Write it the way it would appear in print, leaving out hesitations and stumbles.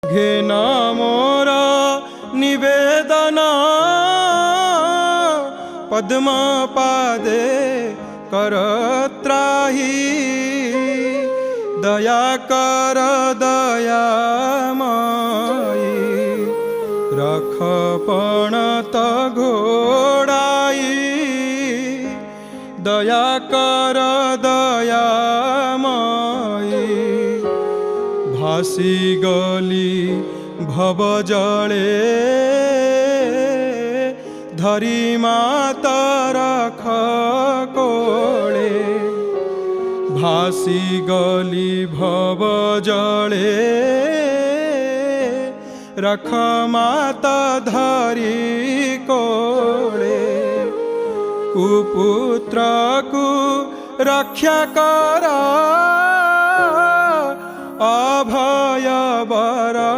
घेन मोर निवेदना पद्म पादे करत्राही दया कर दयामयी रख पणत घोड़ाई दया कर दयामयी भासी गली भव जले धरी माता रख कोले भासी गली भव जले रख माता धरी कोले कुपुत्र को रक्षा कर अभय बर।